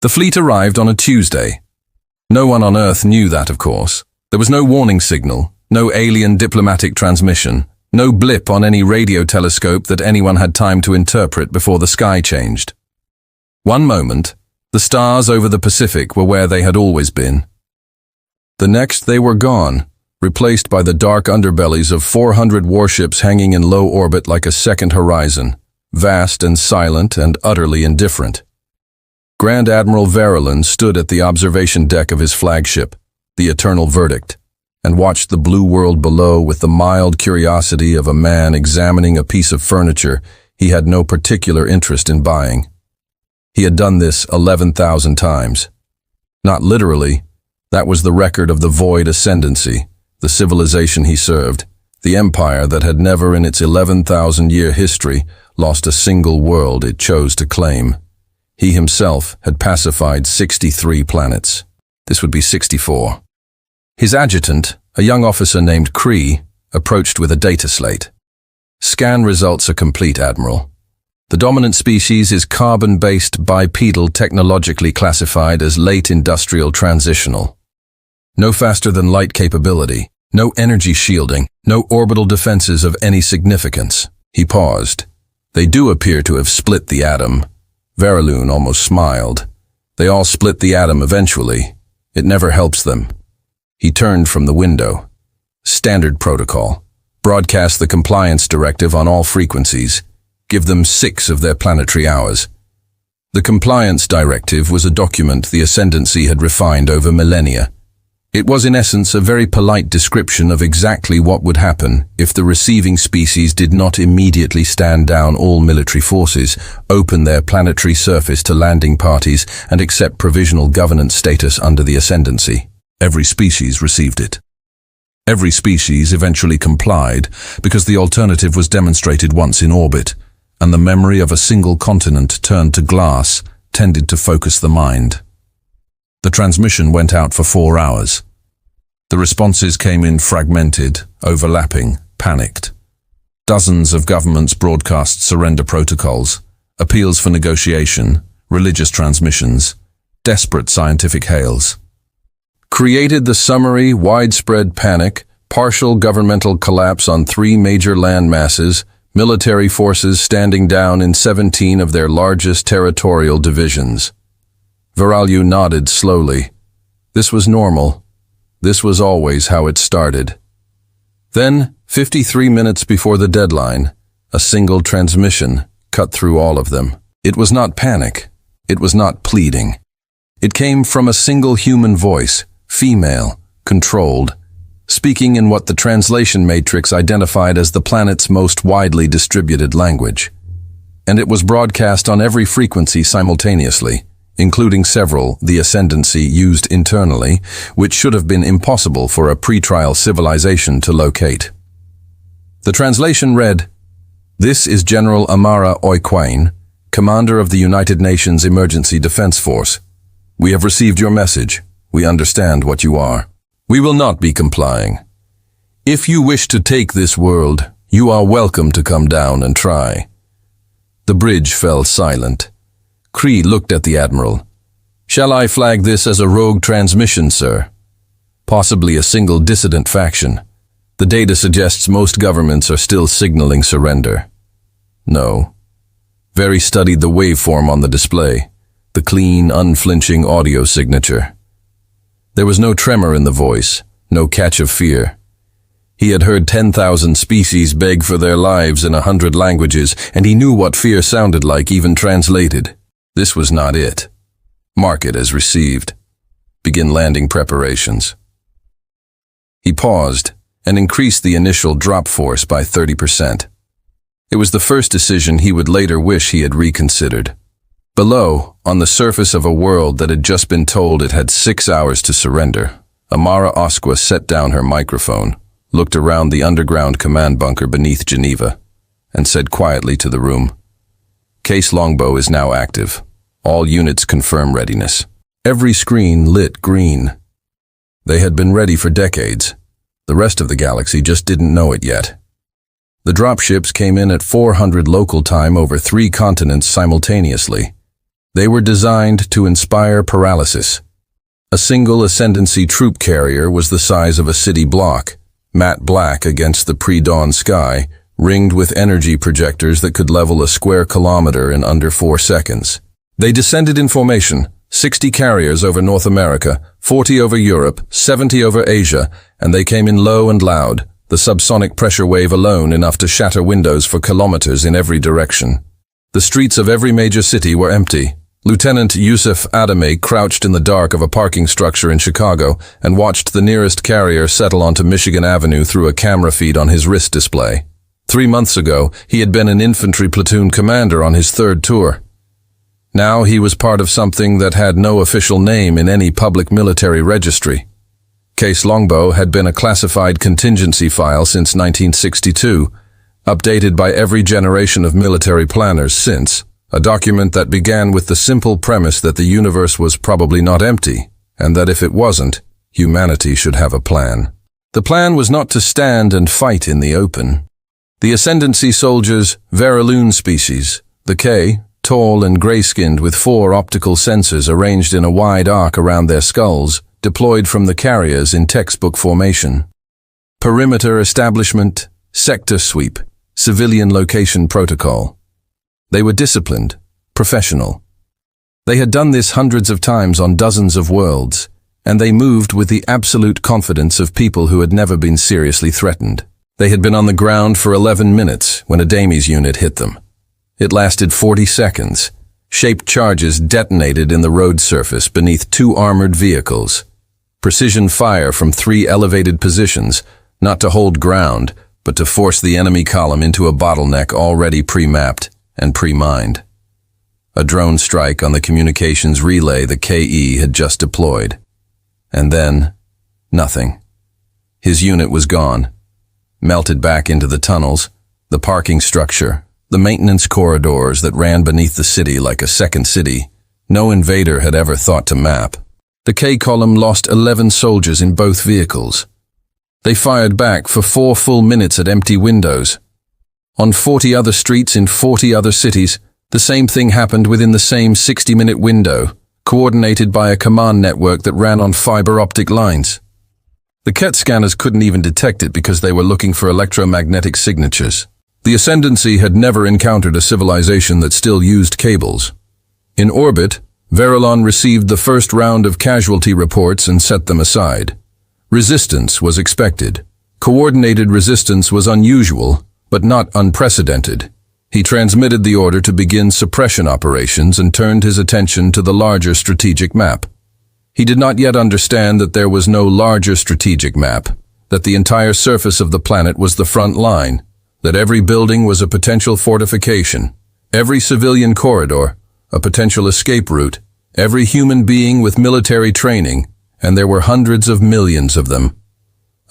The fleet arrived on a Tuesday. No one on Earth knew that, of course. There was no warning signal, no alien diplomatic transmission, no blip on any radio telescope that anyone had time to interpret before the sky changed. One moment, the stars over the Pacific were where they had always been. The next, they were gone, replaced by the dark underbellies of 400 warships hanging in low orbit like a second horizon, vast and silent and utterly indifferent. Grand Admiral Verilyn stood at the observation deck of his flagship, the Eternal Verdict, and watched the blue world below with the mild curiosity of a man examining a piece of furniture he had no particular interest in buying. He had done this 11,000 times. Not literally, that was the record of the Void Ascendancy, the civilization he served, the empire that had never in its 11,000-year history lost a single world it chose to claim. He himself had pacified 63 planets. This would be 64. His adjutant, a young officer named Cree, approached with a data slate. Scan results are complete, Admiral. The dominant species is carbon-based bipedal, technologically classified as late industrial transitional. No faster than light capability, no energy shielding, no orbital defenses of any significance. He paused. They do appear to have split the atom. Verilyn almost smiled. They all split the atom eventually. It never helps them. He turned from the window. Standard protocol. Broadcast the compliance directive on all frequencies. Give them 6 of their planetary hours. The compliance directive was a document the Ascendancy had refined over millennia. It was in essence a very polite description of exactly what would happen if the receiving species did not immediately stand down all military forces, open their planetary surface to landing parties, and accept provisional governance status under the Ascendancy. Every species received it. Every species eventually complied because the alternative was demonstrated once in orbit, and the memory of a single continent turned to glass tended to focus the mind. The transmission went out for 4 hours. The responses came in fragmented, overlapping, panicked. Dozens of governments broadcast surrender protocols, appeals for negotiation, religious transmissions, desperate scientific hails. Created the summary, widespread panic, partial governmental collapse on 3 major land masses, military forces standing down in 17 of their largest territorial divisions. Verilyn nodded slowly. This was normal. This was always how it started. Then, 53 minutes before the deadline, a single transmission cut through all of them. It was not panic. It was not pleading. It came from a single human voice, female, controlled, speaking in what the translation matrix identified as the planet's most widely distributed language. And it was broadcast on every frequency simultaneously, including several the Ascendancy used internally, which should have been impossible for a pre-trial civilization to locate. The translation read, "This is General Amara Oikwain, Commander of the United Nations Emergency Defense Force. We have received your message. We understand what you are. We will not be complying. If you wish to take this world, you are welcome to come down and try." The bridge fell silent. Cree looked at the Admiral. "Shall I flag this as a rogue transmission, sir? Possibly a single dissident faction. The data suggests most governments are still signaling surrender." No. Very studied the waveform on the display, the clean, unflinching audio signature. There was no tremor in the voice, no catch of fear. He had heard 10,000 species beg for their lives in 100 languages, and he knew what fear sounded like even translated. This was not it. Mark it as received. Begin landing preparations. He paused and increased the initial drop force by 30%. It was the first decision he would later wish he had reconsidered. Below, on the surface of a world that had just been told it had 6 hours to surrender, Amara Osqua set down her microphone, looked around the underground command bunker beneath Geneva, and said quietly to the room, "Case Longbow is now active. All units confirm readiness." Every screen lit green. They had been ready for decades. The rest of the galaxy just didn't know it yet. The dropships came in at 400 local time over 3 continents simultaneously. They were designed to inspire paralysis. A single Ascendancy troop carrier was the size of a city block, matte black against the pre-dawn sky, ringed with energy projectors that could level a square kilometer in under 4 seconds. They descended in formation, 60 carriers over North America, 40 over Europe, 70 over Asia, and they came in low and loud, the subsonic pressure wave alone enough to shatter windows for kilometers in every direction. The streets of every major city were empty. Lieutenant Yusuf Adame crouched in the dark of a parking structure in Chicago and watched the nearest carrier settle onto Michigan Avenue through a camera feed on his wrist display. 3 months ago, he had been an infantry platoon commander on his 3rd tour. Now he was part of something that had no official name in any public military registry. Case Longbow had been a classified contingency file since 1962, updated by every generation of military planners since, a document that began with the simple premise that the universe was probably not empty, and that if it wasn't, humanity should have a plan. The plan was not to stand and fight in the open. The Ascendancy soldiers, Veraloon species, the K, tall and gray-skinned with 4 optical sensors arranged in a wide arc around their skulls, deployed from the carriers in textbook formation. Perimeter establishment, sector sweep, civilian location protocol. They were disciplined, professional. They had done this hundreds of times on dozens of worlds, and they moved with the absolute confidence of people who had never been seriously threatened. They had been on the ground for 11 minutes when a Damies unit hit them. It lasted 40 seconds. Shaped charges detonated in the road surface beneath 2 armored vehicles. Precision fire from 3 elevated positions, not to hold ground, but to force the enemy column into a bottleneck already pre-mapped and pre-mined. A drone strike on the communications relay the KE had just deployed. And then, nothing. His unit was gone, melted back into the tunnels, the parking structure, the maintenance corridors that ran beneath the city like a second city no invader had ever thought to map. The K column lost 11 soldiers in both vehicles. They fired back for 4 full minutes at empty windows. On 40 other streets in 40 other cities, the same thing happened within the same 60-minute window, coordinated by a command network that ran on fiber optic lines. The CAT scanners couldn't even detect it because they were looking for electromagnetic signatures. The Ascendancy had never encountered a civilization that still used cables. In orbit, Veralon received the first round of casualty reports and set them aside. Resistance was expected. Coordinated resistance was unusual, but not unprecedented. He transmitted the order to begin suppression operations and turned his attention to the larger strategic map. He did not yet understand that there was no larger strategic map, that the entire surface of the planet was the front line, that every building was a potential fortification, every civilian corridor, a potential escape route, every human being with military training, and there were hundreds of millions of them.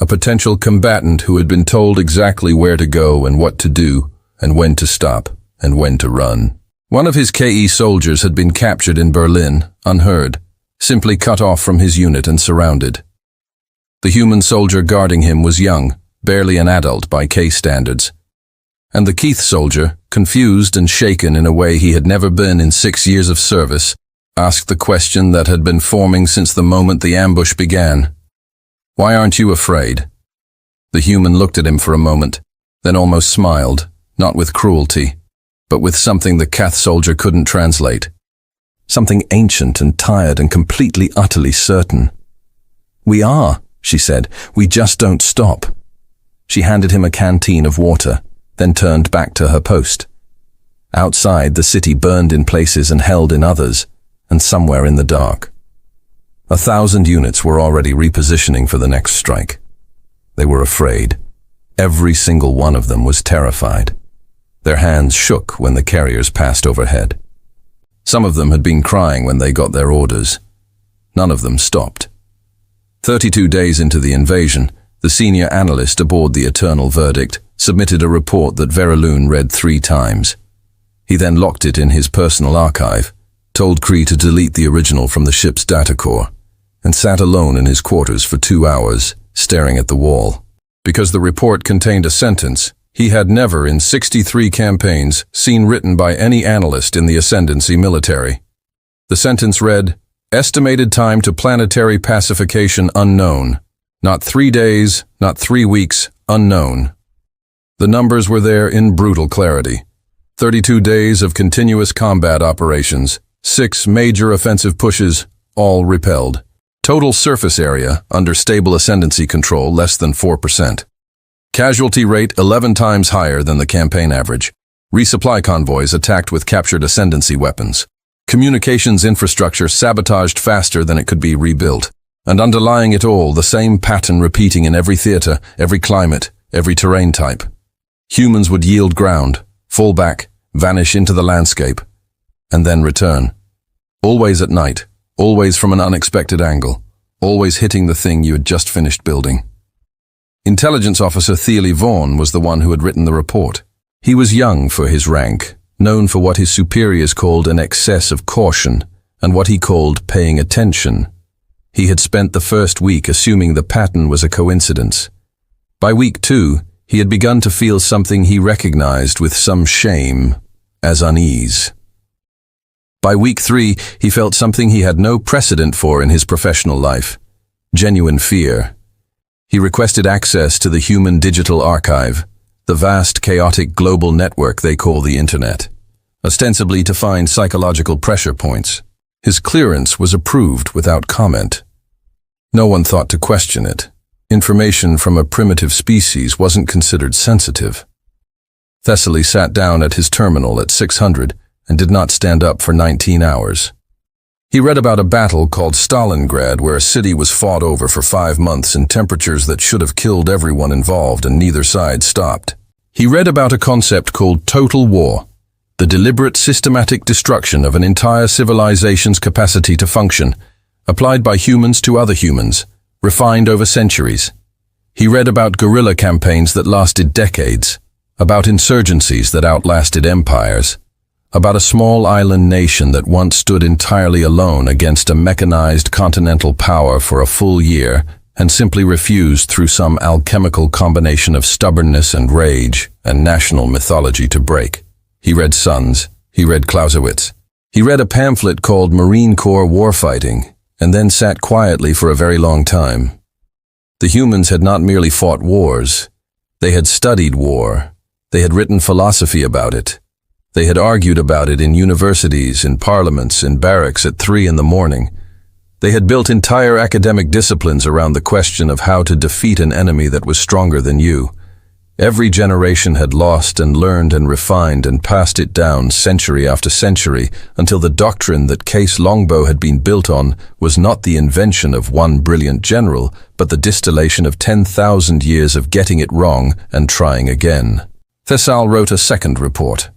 A potential combatant who had been told exactly where to go and what to do, and when to stop, and when to run. One of his KE soldiers had been captured in Berlin, unheard, simply cut off from his unit and surrounded. The human soldier guarding him was young, barely an adult by K standards. And the Keith soldier, confused and shaken in a way he had never been in 6 years of service, asked the question that had been forming since the moment the ambush began. "Why aren't you afraid?" The human looked at him for a moment, then almost smiled, not with cruelty, but with something the Cath soldier couldn't translate. Something ancient and tired and completely utterly certain. "We are," she said. "We just don't stop." She handed him a canteen of water, then turned back to her post. Outside, the city burned in places and held in others, and somewhere in the dark. 1,000 units were already repositioning for the next strike. They were afraid. Every single one of them was terrified. Their hands shook when the carriers passed overhead. Some of them had been crying when they got their orders. None of them stopped. 32 days into the invasion, the senior analyst aboard the Eternal Verdict submitted a report that Veraloon read 3 times. He then locked it in his personal archive, told Cree to delete the original from the ship's data core, and sat alone in his quarters for 2 hours, staring at the wall. Because the report contained a sentence he had never in 63 campaigns seen written by any analyst in the Ascendancy military. The sentence read, "Estimated time to planetary pacification unknown. Not 3 days, not 3 weeks, unknown." The numbers were there in brutal clarity. 32 days of continuous combat operations, 6 major offensive pushes, all repelled. Total surface area, under stable ascendancy control, less than 4%. Casualty rate 11 times higher than the campaign average. Resupply convoys attacked with captured ascendancy weapons. Communications infrastructure sabotaged faster than it could be rebuilt. And underlying it all, the same pattern repeating in every theater, every climate, every terrain type. Humans would yield ground, fall back, vanish into the landscape, and then return. Always at night, always from an unexpected angle, always hitting the thing you had just finished building. Intelligence Officer Thiele Vaughan was the one who had written the report. He was young for his rank, known for what his superiors called an excess of caution, and what he called paying attention. He had spent the first week assuming the pattern was a coincidence. By week 2, he had begun to feel something he recognized with some shame as unease. By week 3, he felt something he had no precedent for in his professional life, genuine fear. He requested access to the human digital archive, the vast, chaotic global network they call the Internet, ostensibly to find psychological pressure points. His clearance was approved without comment. No one thought to question it. Information from a primitive species wasn't considered sensitive. Thessaly sat down at his terminal at 600 and did not stand up for 19 hours. He read about a battle called Stalingrad where a city was fought over for 5 months in temperatures that should have killed everyone involved and neither side stopped. He read about a concept called total war, the deliberate systematic destruction of an entire civilization's capacity to function, applied by humans to other humans, refined over centuries. He read about guerrilla campaigns that lasted decades, about insurgencies that outlasted empires, about a small island nation that once stood entirely alone against a mechanized continental power for a full year and simply refused through some alchemical combination of stubbornness and rage and national mythology to break. He read Sons, he read Clausewitz. He read a pamphlet called Marine Corps Warfighting, and then sat quietly for a very long time. The humans had not merely fought wars. They had studied war. They had written philosophy about it. They had argued about it in universities, in parliaments, in barracks at 3 in the morning. They had built entire academic disciplines around the question of how to defeat an enemy that was stronger than you. Every generation had lost and learned and refined and passed it down century after century until the doctrine that Case Longbow had been built on was not the invention of one brilliant general, but the distillation of 10,000 years of getting it wrong and trying again. Thessal wrote a second report.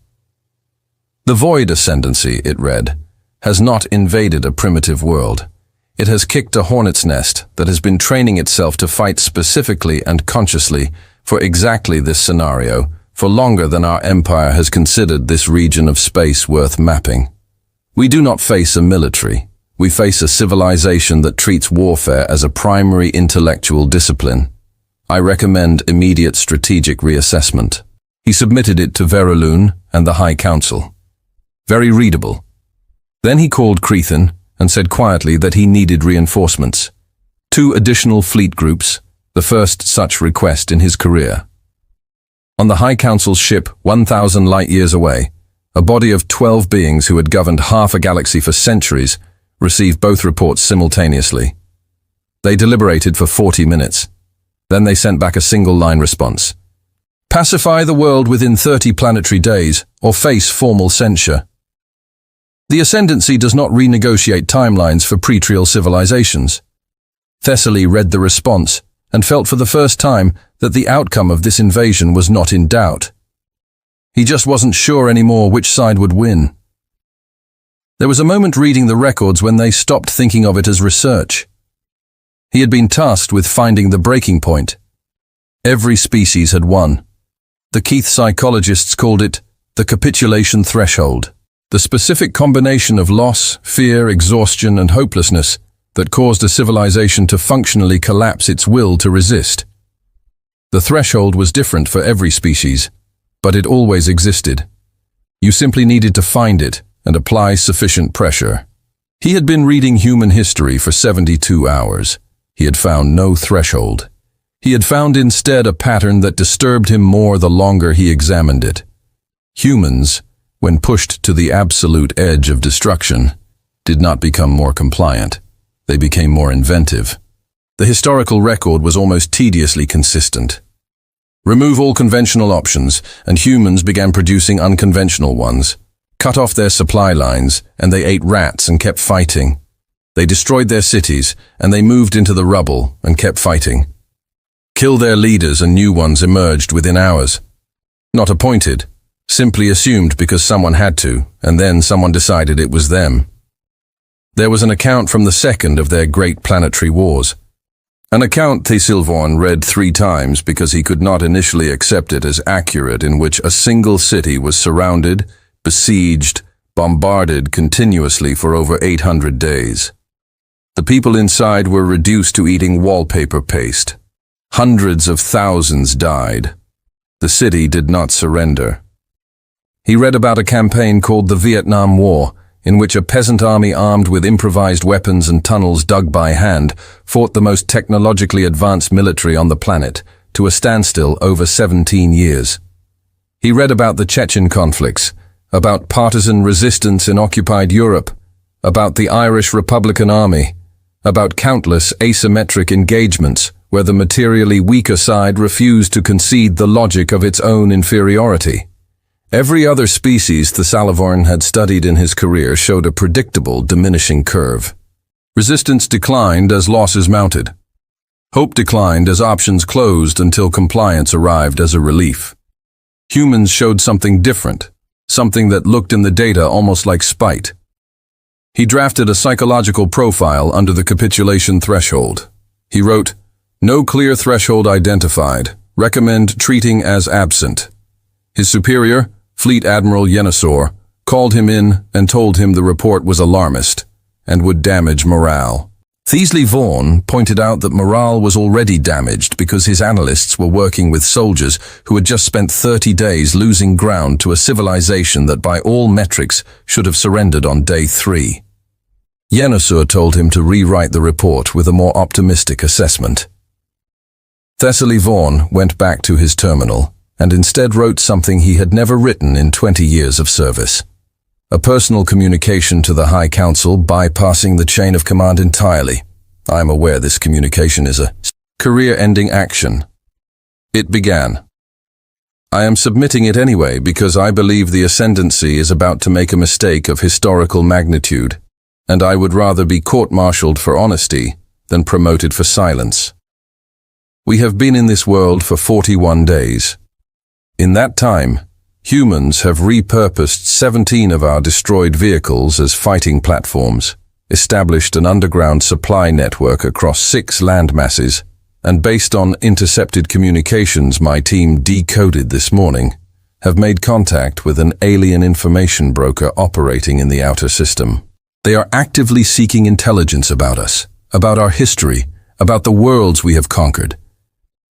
The void ascendancy, it read, has not invaded a primitive world. It has kicked a hornet's nest that has been training itself to fight specifically and consciously for exactly this scenario, for longer than our empire has considered this region of space worth mapping. We do not face a military. We face a civilization that treats warfare as a primary intellectual discipline. I recommend immediate strategic reassessment. He submitted it to Verulun and the High Council. Very readable. Then he called Crethan and said quietly that he needed reinforcements. 2 additional fleet groups, the first such request in his career. On the High Council's ship 1,000 light-years away, a body of 12 beings who had governed half a galaxy for centuries received both reports simultaneously. They deliberated for 40 minutes. Then they sent back a single-line response. Pacify the world within 30 planetary days or face formal censure. The Ascendancy does not renegotiate timelines for pre-trial civilizations. Thessaly read the response and felt for the first time that the outcome of this invasion was not in doubt. He just wasn't sure anymore which side would win. There was a moment reading the records when they stopped thinking of it as research. He had been tasked with finding the breaking point. Every species had won. The Keith psychologists called it the capitulation threshold, the specific combination of loss, fear, exhaustion, and hopelessness that caused a civilization to functionally collapse its will to resist. The threshold was different for every species, but it always existed. You simply needed to find it and apply sufficient pressure. He had been reading human history for 72 hours. He had found no threshold. He had found instead a pattern that disturbed him more the longer he examined it. Humans, when pushed to the absolute edge of destruction, did not become more compliant. They became more inventive. The historical record was almost tediously consistent. Remove all conventional options, and humans began producing unconventional ones. Cut off their supply lines, and they ate rats and kept fighting. They destroyed their cities, and they moved into the rubble and kept fighting. Kill their leaders and new ones emerged within hours. Not appointed, simply assumed because someone had to, and then someone decided it was them. There was an account from the second of their great planetary wars. An account Thessilvorn read 3 times because he could not initially accept it as accurate, in which a single city was surrounded, besieged, bombarded continuously for over 800 days. The people inside were reduced to eating wallpaper paste. Hundreds of thousands died. The city did not surrender. He read about a campaign called the Vietnam War, in which a peasant army armed with improvised weapons and tunnels dug by hand fought the most technologically advanced military on the planet to a standstill over 17 years. He read about the Chechen conflicts, about partisan resistance in occupied Europe, about the Irish Republican Army, about countless asymmetric engagements where the materially weaker side refused to concede the logic of its own inferiority. Every other species Thessilvorn had studied in his career showed a predictable diminishing curve. Resistance declined as losses mounted. Hope declined as options closed until compliance arrived as a relief. Humans showed something different, something that looked in the data almost like spite. He drafted a psychological profile under the capitulation threshold. He wrote, "No clear threshold identified. Recommend treating as absent." His superior, Fleet Admiral Yenisor, called him in and told him the report was alarmist and would damage morale. Thessilvorn pointed out that morale was already damaged because his analysts were working with soldiers who had just spent 30 days losing ground to a civilization that by all metrics should have surrendered on day 3. Yenisor told him to rewrite the report with a more optimistic assessment. Thessilvorn went back to his terminal and instead wrote something he had never written in 20 years of service. A personal communication to the High Council bypassing the chain of command entirely. I am aware this communication is a career-ending action. It began. I am submitting it anyway because I believe the ascendancy is about to make a mistake of historical magnitude, and I would rather be court-martialed for honesty than promoted for silence. We have been in this world for 41 days. In that time, humans have repurposed 17 of our destroyed vehicles as fighting platforms, established an underground supply network across 6 landmasses, and based on intercepted communications my team decoded this morning, have made contact with an alien information broker operating in the outer system. They are actively seeking intelligence about us, about our history, about the worlds we have conquered.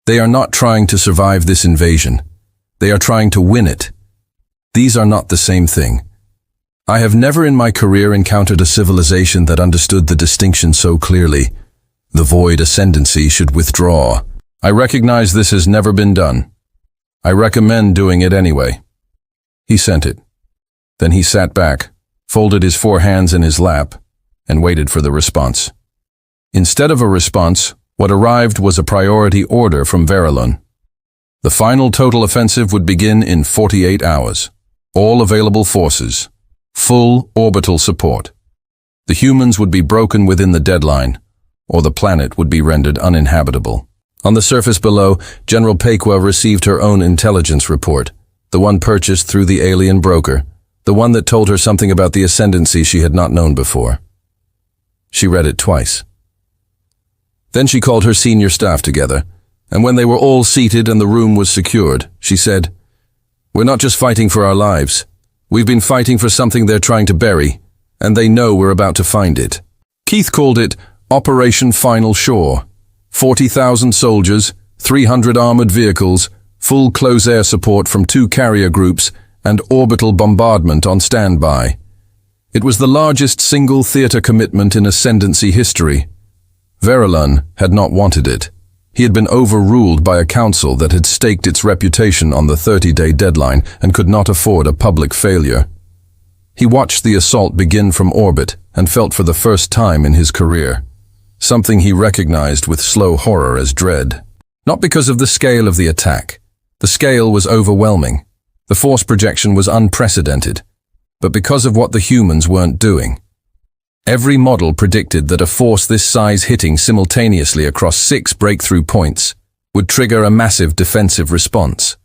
They are not trying to survive this invasion. They are trying to win it. These are not the same thing. I have never in my career encountered a civilization that understood the distinction so clearly. The void ascendancy should withdraw. I recognize this has never been done. I recommend doing it anyway. He sent it. Then he sat back, folded his 4 hands in his lap, and waited for the response. Instead of a response, what arrived was a priority order from Verilon. The final total offensive would begin in 48 hours. All available forces. Full orbital support. The humans would be broken within the deadline, or the planet would be rendered uninhabitable. On the surface below, General Pequa received her own intelligence report, the one purchased through the alien broker, the one that told her something about the ascendancy she had not known before. She read it twice. Then she called her senior staff together, and when they were all seated and the room was secured, she said, "We're not just fighting for our lives. We've been fighting for something they're trying to bury, and they know we're about to find it." Keith called it Operation Final Shore. 40,000 soldiers, 300 armored vehicles, full close air support from 2 carrier groups, and orbital bombardment on standby. It was the largest single theater commitment in Ascendancy history. Verulan had not wanted it. He had been overruled by a council that had staked its reputation on the 30-day deadline and could not afford a public failure. He watched the assault begin from orbit and felt for the first time in his career something he recognized with slow horror as dread. Not because of the scale of the attack. The scale was overwhelming. The force projection was unprecedented. But because of what the humans weren't doing. Every model predicted that a force this size hitting simultaneously across 6 breakthrough points would trigger a massive defensive response.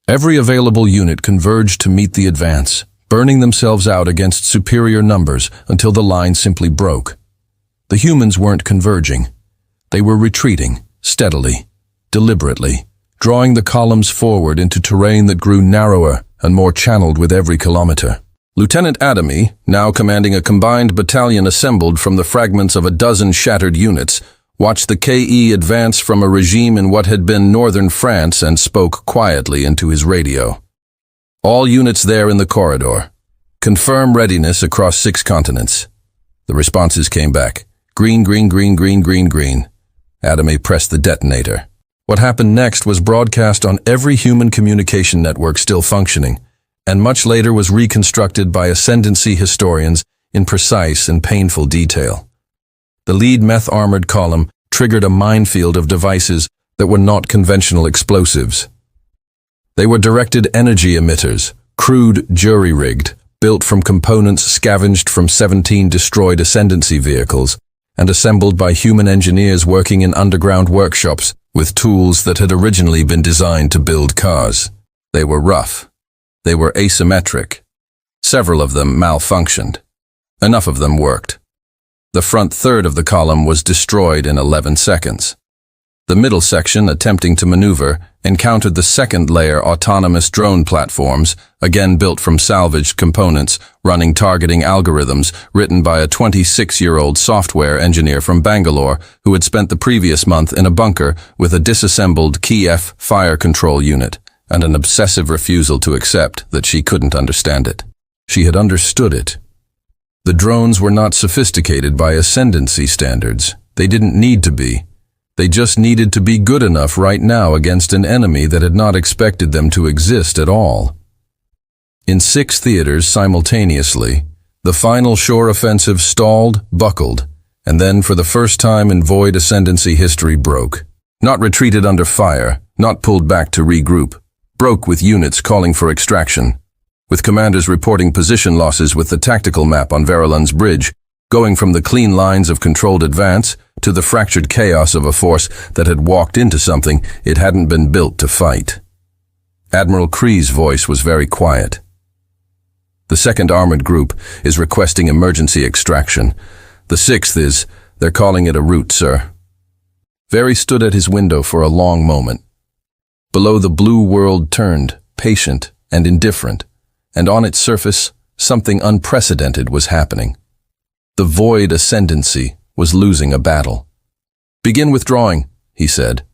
Every available unit converged to meet the advance, burning themselves out against superior numbers until the line simply broke. The humans weren't converging. They were retreating, steadily, deliberately, drawing the columns forward into terrain that grew narrower and more channeled with every kilometer. Lieutenant Adamy, now commanding a combined battalion assembled from the fragments of a dozen shattered units, watched the KE advance from a regime in what had been northern France and spoke quietly into his radio. All units there in the corridor. Confirm readiness across 6 continents. The responses came back. Green, green, green, green, green, green. Adamy pressed the detonator. What happened next was broadcast on every human communication network still functioning, and much later was reconstructed by Ascendancy historians in precise and painful detail. The lead meth-armored column triggered a minefield of devices that were not conventional explosives. They were directed energy emitters, crude jury-rigged, built from components scavenged from 17 destroyed Ascendancy vehicles, and assembled by human engineers working in underground workshops with tools that had originally been designed to build cars. They were rough. They were asymmetric. Several of them malfunctioned. Enough of them worked. The front third of the column was destroyed in 11 seconds. The middle section, attempting to maneuver, encountered the second layer autonomous drone platforms, again built from salvaged components, running targeting algorithms written by a 26-year-old software engineer from Bangalore who had spent the previous month in a bunker with a disassembled Kiev fire control unit and an obsessive refusal to accept that she couldn't understand it. She had understood it. The drones were not sophisticated by Ascendancy standards. They didn't need to be. They just needed to be good enough right now against an enemy that had not expected them to exist at all. In 6 theaters simultaneously, the final shore offensive stalled, buckled, and then for the first time in void Ascendancy history broke. Not retreated under fire, not pulled back to regroup. Broke with units calling for extraction. With commanders reporting position losses with the tactical map on Verulan's bridge, going from the clean lines of controlled advance to the fractured chaos of a force that had walked into something it hadn't been built to fight. Admiral Kree's voice was very quiet. The 2nd Armored Group is requesting emergency extraction. The 6th is, they're calling it a route, sir. Very stood at his window for a long moment. Below the blue world turned, patient and indifferent, and on its surface, something unprecedented was happening. The void Ascendancy was losing a battle. Begin withdrawing, he said.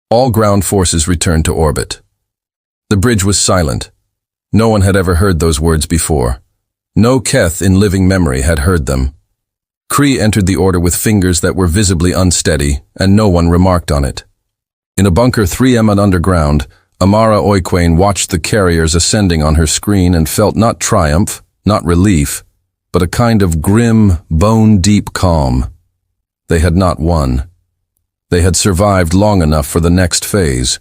All ground forces returned to orbit. The bridge was silent. No one had ever heard those words before. No Keth in living memory had heard them. Kree entered the order with fingers that were visibly unsteady, and no one remarked on it. In a bunker 3M underground, Amara Oiquane watched the carriers ascending on her screen and felt not triumph, not relief, but a kind of grim, bone-deep calm. They had not won. They had survived long enough for the next phase.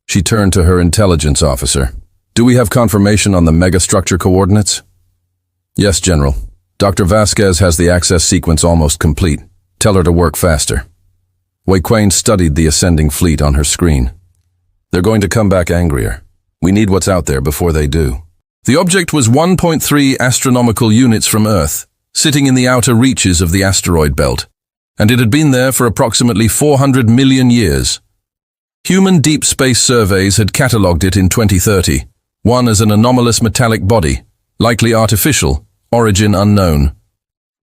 She turned to her intelligence officer. Do we have confirmation on the megastructure coordinates? Yes, General. Dr. Vasquez has the access sequence almost complete. Tell her to work faster. Oiquane studied the ascending fleet on her screen. They're going to come back angrier. We need what's out there before they do. The object was 1.3 astronomical units from Earth, sitting in the outer reaches of the asteroid belt, and it had been there for approximately 400 million years. Human deep space surveys had catalogued it in 2030, one as an anomalous metallic body, likely artificial, origin unknown.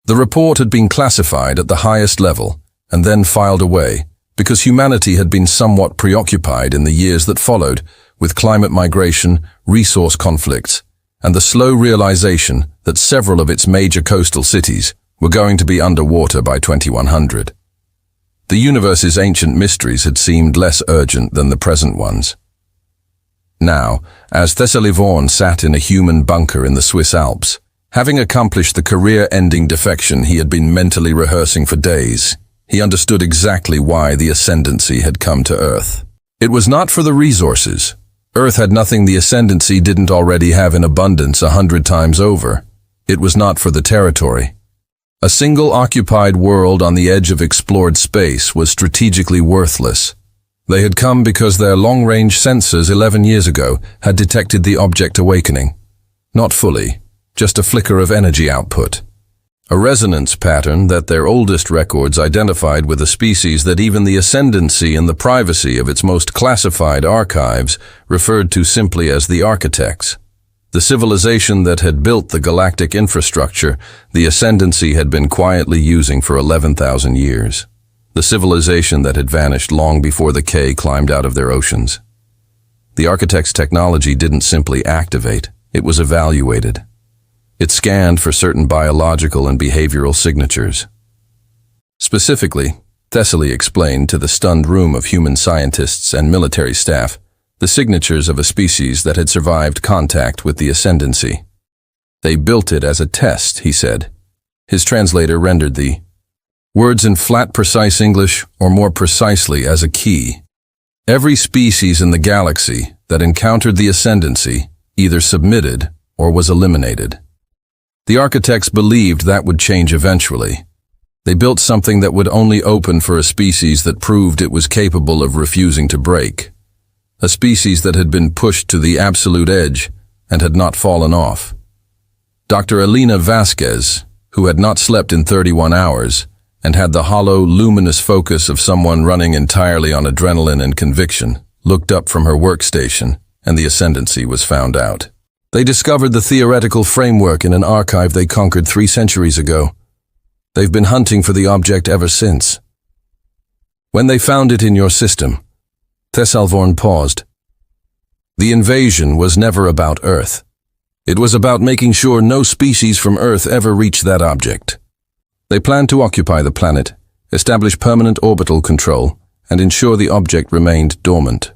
The report had been classified at the highest level, and then filed away, because humanity had been somewhat preoccupied in the years that followed with climate migration, resource conflicts, and the slow realization that several of its major coastal cities were going to be underwater by 2100. The universe's ancient mysteries had seemed less urgent than the present ones. Now, as Thessaly Vaughan sat in a human bunker in the Swiss Alps, having accomplished the career-ending defection he had been mentally rehearsing for days, he understood exactly why the Ascendancy had come to Earth. It was not for the resources. Earth had nothing the Ascendancy didn't already have in abundance 100 times over. It was not for the territory. A single occupied world on the edge of explored space was strategically worthless. They had come because their long-range sensors 11 years ago had detected the object awakening. Not fully, just a flicker of energy output. A resonance pattern that their oldest records identified with a species that even the Ascendancy in the privacy of its most classified archives referred to simply as the Architects. The civilization that had built the galactic infrastructure the Ascendancy had been quietly using for 11,000 years. The civilization that had vanished long before the K climbed out of their oceans. The Architect's technology didn't simply activate, it was evaluated. It scanned for certain biological and behavioral signatures. Specifically, Thessaly explained to the stunned room of human scientists and military staff the signatures of a species that had survived contact with the Ascendancy. They built it as a test, he said. His translator rendered the words in flat, precise English, or more precisely as a key. Every species in the galaxy that encountered the Ascendancy either submitted or was eliminated. The Architects believed that would change eventually. They built something that would only open for a species that proved it was capable of refusing to break. A species that had been pushed to the absolute edge and had not fallen off. Dr. Elena Vasquez, who had not slept in 31 hours and had the hollow, luminous focus of someone running entirely on adrenaline and conviction, looked up from her workstation, and the Ascendancy was found out. They discovered the theoretical framework in an archive they conquered 3 centuries ago. They've been hunting for the object ever since. When they found it in your system, Thessaly Vaughan paused. The invasion was never about Earth. It was about making sure no species from Earth ever reached that object. They planned to occupy the planet, establish permanent orbital control, and ensure the object remained dormant.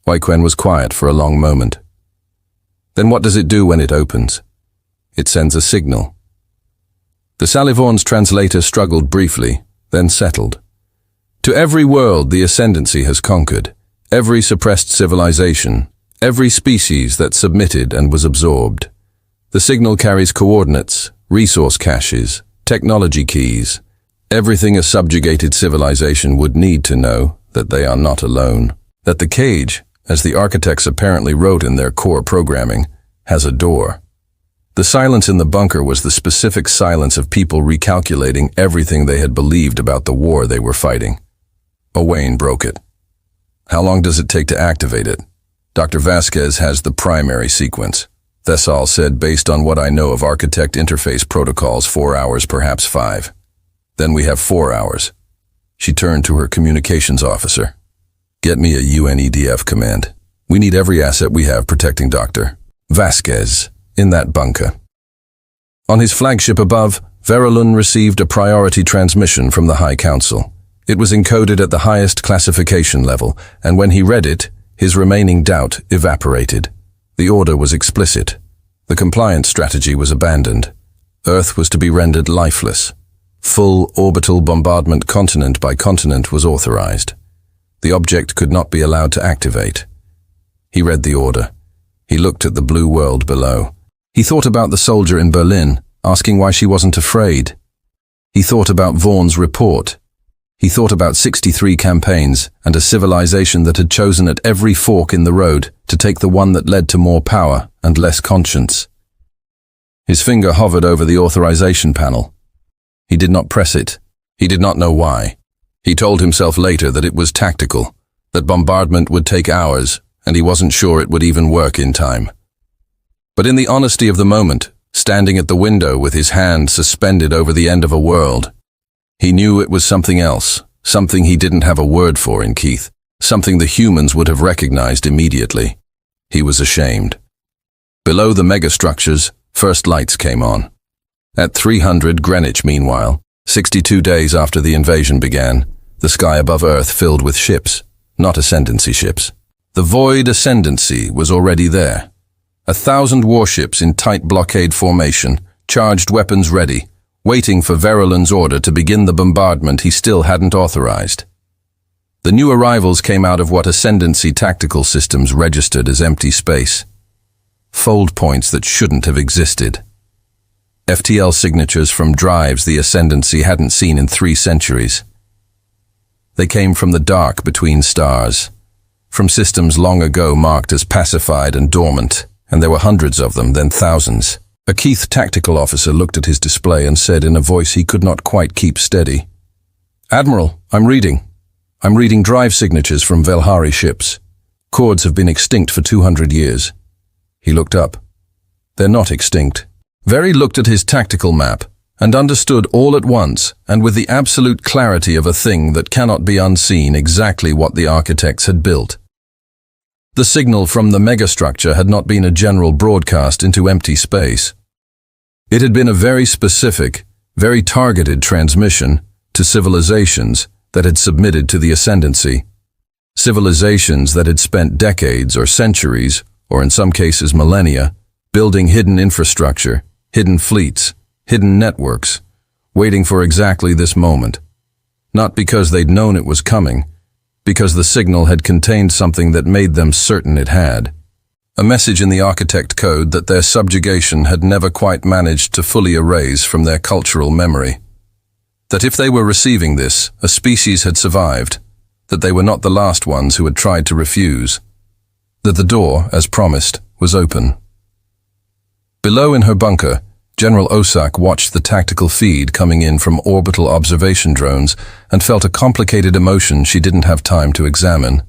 Weiquen was quiet for a long moment. Then what does it do when it opens? It sends a signal. Thessaly Vaughan's translator struggled briefly, then settled. To every world the Ascendancy has conquered, every suppressed civilization, every species that submitted and was absorbed. The signal carries coordinates, resource caches, technology keys, everything a subjugated civilization would need to know that they are not alone. That the cage, as the Architects apparently wrote in their core programming, has a door. The silence in the bunker was the specific silence of people recalculating everything they had believed about the war they were fighting. Owain broke it. How long does it take to activate it? Dr. Vasquez has the primary sequence. Thessaly said, based on what I know of Architect interface protocols, 4 hours, perhaps 5. Then we have 4 hours. She turned to her communications officer. Get me a UNEDF command. We need every asset we have protecting Dr. Vasquez in that bunker. On his flagship above, Verilun received a priority transmission from the High Council. It was encoded at the highest classification level, and when he read it, his remaining doubt evaporated. The order was explicit. The compliance strategy was abandoned. Earth was to be rendered lifeless. Full orbital bombardment continent by continent was authorized. The object could not be allowed to activate. He read the order. He looked at the blue world below. He thought about the soldier in Berlin, asking why she wasn't afraid. He thought about Vaughan's report. He thought about 63 campaigns and a civilization that had chosen at every fork in the road to take the one that led to more power and less conscience. His finger hovered over the authorization panel. He did not press it. He did not know why. He told himself later that it was tactical, that bombardment would take hours, and he wasn't sure it would even work in time. But in the honesty of the moment, standing at the window with his hand suspended over the end of a world, he knew it was something else, something he didn't have a word for in Keith, something the humans would have recognized immediately. He was ashamed. Below the megastructures, First lights came on. At 300 Greenwich, meanwhile, 62 days after the invasion began, the sky above Earth filled with ships, not Ascendancy ships. The Void Ascendancy was already there. 1,000 warships in tight blockade formation, charged weapons ready, waiting for Verulin's order to begin the bombardment he still hadn't authorized. The new arrivals came out of what Ascendancy tactical systems registered as empty space. Fold points that shouldn't have existed. FTL signatures from drives the Ascendancy hadn't seen in 3 centuries. They came from the dark between stars, from systems long ago marked as pacified and dormant, and there were hundreds of them, then thousands. A Keith tactical officer looked at his display and said in a voice he could not quite keep steady, "Admiral, I'm reading drive signatures from Velhari ships. Cords have been extinct for 200 years. He looked up. They're not extinct. Very looked at his tactical map and understood all at once and with the absolute clarity of a thing that cannot be unseen exactly what the architects had built. The signal from the megastructure had not been a general broadcast into empty space. It had been a very specific, very targeted transmission to civilizations that had submitted to the Ascendancy. Civilizations that had spent decades or centuries, or in some cases millennia, building hidden infrastructure, hidden fleets, hidden networks, waiting for exactly this moment. Not because they'd known it was coming, because the signal had contained something that made them certain it had. A message in the architect code that their subjugation had never quite managed to fully erase from their cultural memory. That if they were receiving this, a species had survived, that they were not the last ones who had tried to refuse, that the door, as promised, was open. Below in her bunker, General Osak watched the tactical feed coming in from orbital observation drones and felt a complicated emotion she didn't have time to examine.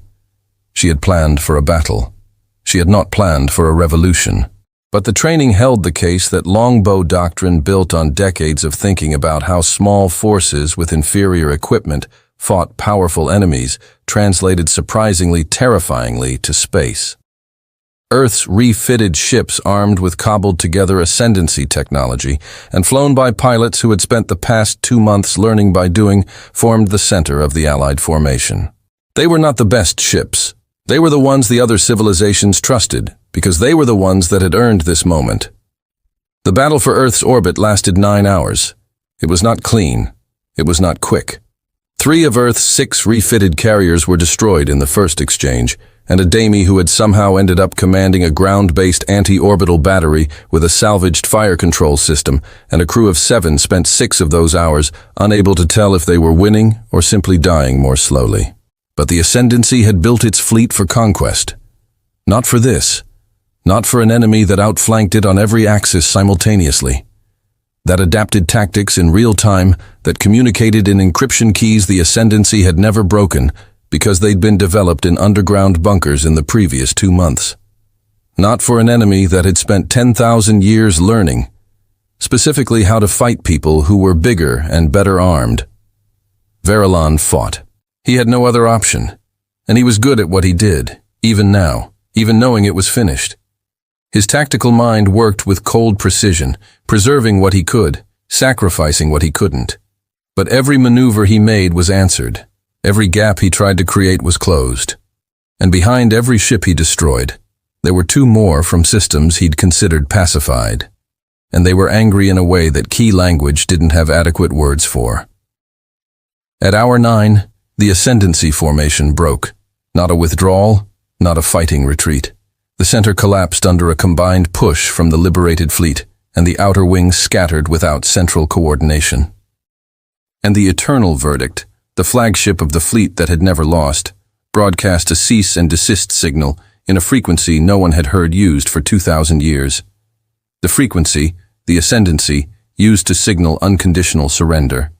She had planned for a battle. She had not planned for a revolution. But the training held the case that longbow doctrine built on decades of thinking about how small forces with inferior equipment fought powerful enemies translated surprisingly terrifyingly to space. Earth's refitted ships armed with cobbled-together Ascendancy technology and flown by pilots who had spent the past 2 months learning by doing formed the center of the Allied formation. They were not the best ships. They were the ones the other civilizations trusted, because they were the ones that had earned this moment. The battle for Earth's orbit lasted 9 hours. It was not clean. It was not quick. 3 of Earth's 6 refitted carriers were destroyed in the first exchange, and a Dami who had somehow ended up commanding a ground-based anti-orbital battery with a salvaged fire control system, and a crew of 7 spent 6 of those hours unable to tell if they were winning or simply dying more slowly. But the Ascendancy had built its fleet for conquest. Not for this. Not for an enemy that outflanked it on every axis simultaneously. That adapted tactics in real time, that communicated in encryption keys the Ascendancy had never broken because they'd been developed in underground bunkers in the previous 2 months. Not for an enemy that had spent 10,000 years learning, specifically how to fight people who were bigger and better armed. Verulin fought. He had no other option, and he was good at what he did, even now, even knowing it was finished. His tactical mind worked with cold precision, preserving what he could, sacrificing what he couldn't. But every maneuver he made was answered. Every gap he tried to create was closed. And behind every ship he destroyed, there were 2 more from systems he'd considered pacified. And they were angry in a way that key language didn't have adequate words for. At hour 9, the Ascendancy formation broke. Not a withdrawal, not a fighting retreat. The center collapsed under a combined push from the liberated fleet, and the outer wings scattered without central coordination. And the eternal verdict, the flagship of the fleet that had never lost, broadcast a cease and desist signal in a frequency no one had heard used for 2,000 years. The frequency, the Ascendancy, used to signal unconditional surrender.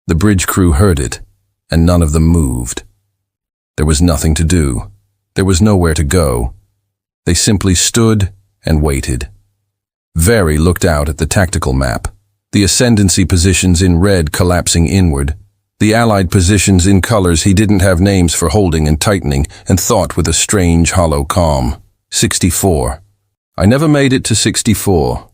The bridge crew heard it, and none of them moved. There was nothing to do. There was nowhere to go. They simply stood and waited. Very looked out at the tactical map, the Ascendancy positions in red collapsing inward, the Allied positions in colors he didn't have names for holding and tightening, and thought with a strange hollow calm. 64. I never made it to 64.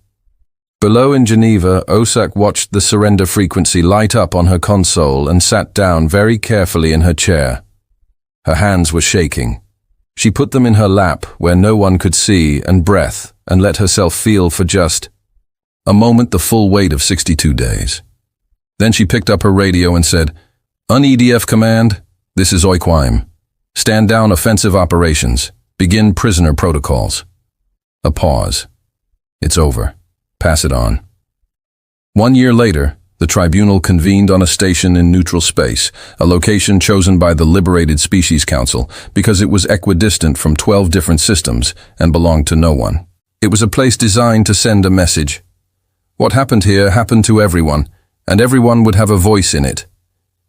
Below in Geneva, Osak watched the surrender frequency light up on her console and sat down very carefully in her chair. Her hands were shaking. She put them in her lap where no one could see and breath and let herself feel for just a moment the full weight of 62 days. Then she picked up her radio and said, "Un-EDF command, this is Oikwime. Stand down offensive operations. Begin prisoner protocols." A pause. "It's over. Pass it on." 1 year later, the tribunal convened on a station in neutral space, a location chosen by the Liberated Species Council because it was equidistant from 12 different systems and belonged to no one. It was a place designed to send a message. What happened here happened to everyone, and everyone would have a voice in it.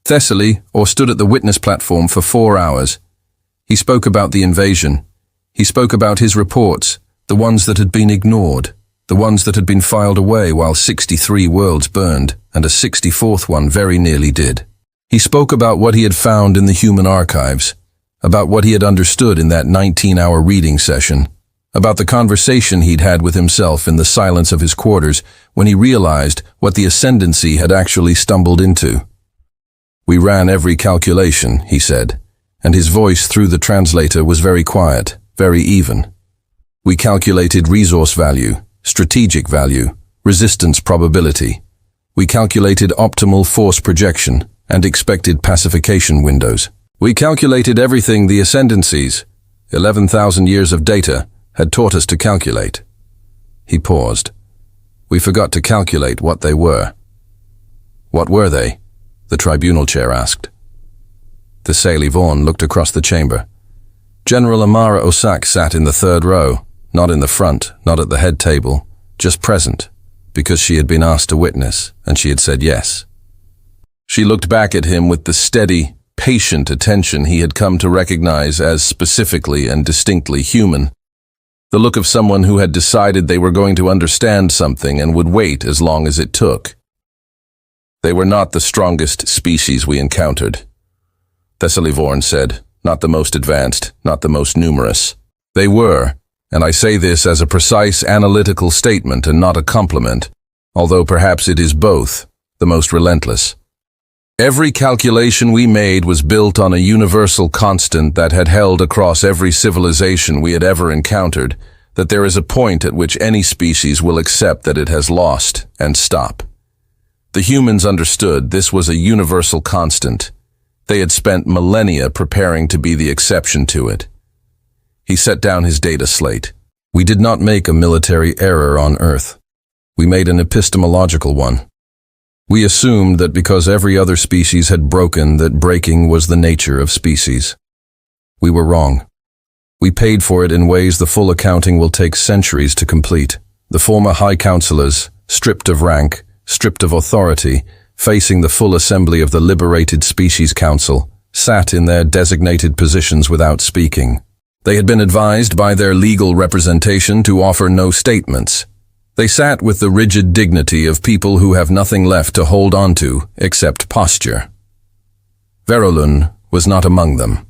Thessaly stood at the witness platform for 4 hours. He spoke about the invasion. He spoke about his reports, the ones that had been ignored, the ones that had been filed away while 63 worlds burned, and a 64th one very nearly did. He spoke about what he had found in the human archives, about what he had understood in that 19-hour reading session, about the conversation he'd had with himself in the silence of his quarters when he realized what the ascendancy had actually stumbled into. "We ran every calculation," he said, and his voice through the translator was very quiet, very even. "We calculated resource value, strategic value, resistance probability. We calculated optimal force projection and expected pacification windows. We calculated everything the ascendancies, 11,000 years of data, had taught us to calculate." He paused. "We forgot to calculate what they were." "What were they?" the tribunal chair asked. Thessaly Vaughan looked across the chamber. General Amara Osak sat in the third row, not in the front, not at the head table, just present, because she had been asked to witness, and she had said yes. She looked back at him with the steady, patient attention he had come to recognize as specifically and distinctly human. The look of someone who had decided they were going to understand something and would wait as long as it took. "They were not the strongest species we encountered," Thessaly Vaughan said, "not the most advanced, not the most numerous. They were, and I say this as a precise analytical statement and not a compliment, although perhaps it is both, the most relentless. Every calculation we made was built on a universal constant that had held across every civilization we had ever encountered, that there is a point at which any species will accept that it has lost and stop. The humans understood this was a universal constant. They had spent millennia preparing to be the exception to it." He set down his data slate. "We did not make a military error on Earth. We made an epistemological one. We assumed that because every other species had broken, that breaking was the nature of species. We were wrong. We paid for it in ways the full accounting will take centuries to complete. The former high counselors, stripped of rank, stripped of authority, facing the full assembly of the Liberated Species Council, sat in their designated positions without speaking. They had been advised by their legal representation to offer no statements. They sat with the rigid dignity of people who have nothing left to hold on to except posture. Verolun was not among them.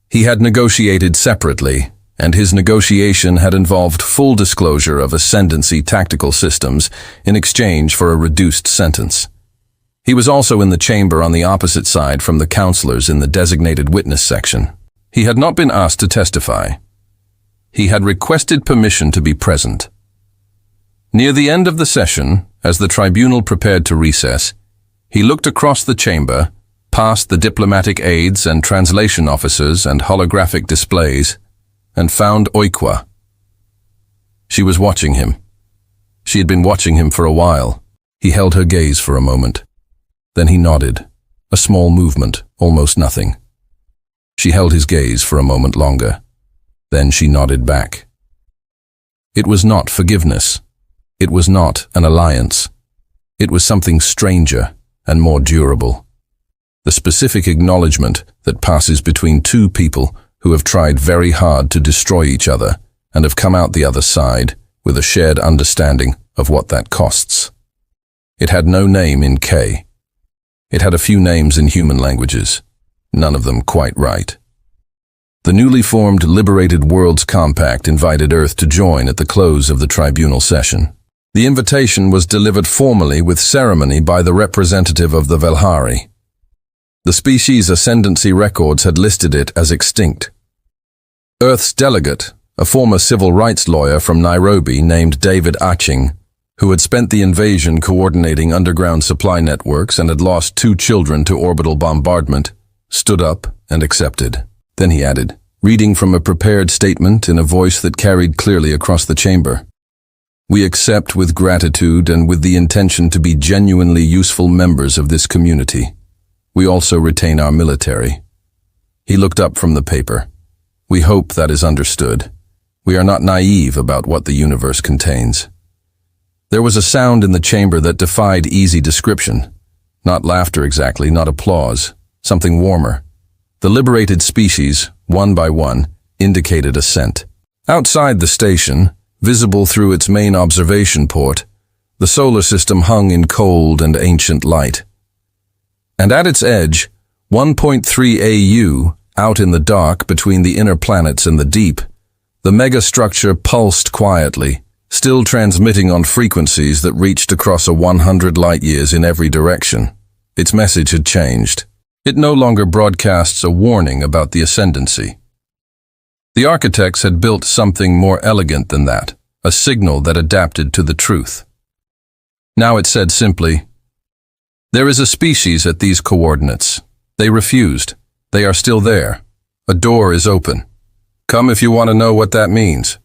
He had negotiated separately, and his negotiation had involved full disclosure of ascendancy tactical systems in exchange for a reduced sentence. He was also in the chamber on the opposite side from the counselors in the designated witness section. He had not been asked to testify. He had requested permission to be present. Near the end of the session, as the tribunal prepared to recess, he looked across the chamber, past the diplomatic aides and translation officers and holographic displays, and found Oikwa. She was watching him. She had been watching him for a while. He held her gaze for a moment. Then he nodded. A small movement, almost nothing. She held his gaze for a moment longer. Then she nodded back. It was not forgiveness. It was not an alliance. It was something stranger and more durable. The specific acknowledgement that passes between two people who have tried very hard to destroy each other and have come out the other side with a shared understanding of what that costs. It had no name in K. It had a few names in human languages, none of them quite right. The newly formed Liberated Worlds Compact invited Earth to join at the close of the tribunal session. The invitation was delivered formally with ceremony by the representative of the Velhari. The species' ascendancy records had listed it as extinct. Earth's delegate, a former civil rights lawyer from Nairobi named David Aching, who had spent the invasion coordinating underground supply networks and had lost 2 children to orbital bombardment, stood up and accepted. Then he added, reading from a prepared statement in a voice that carried clearly across the chamber, "We accept with gratitude and with the intention to be genuinely useful members of this community. We also retain our military." He looked up from the paper. "We hope that is understood. We are not naive about what the universe contains." There was a sound in the chamber that defied easy description. Not laughter exactly, not applause. Something warmer. The liberated species, one by one, indicated assent. Outside the station, visible through its main observation port, the solar system hung in cold and ancient light. And at its edge, 1.3 AU, out in the dark between the inner planets and the deep, the megastructure pulsed quietly, still transmitting on frequencies that reached across 100 light-years in every direction. Its message had changed. It no longer broadcasts a warning about the ascendancy. The architects had built something more elegant than that, a signal that adapted to the truth. Now it said simply, "There is a species at these coordinates. They refused. They are still there. A door is open. Come if you want to know what that means."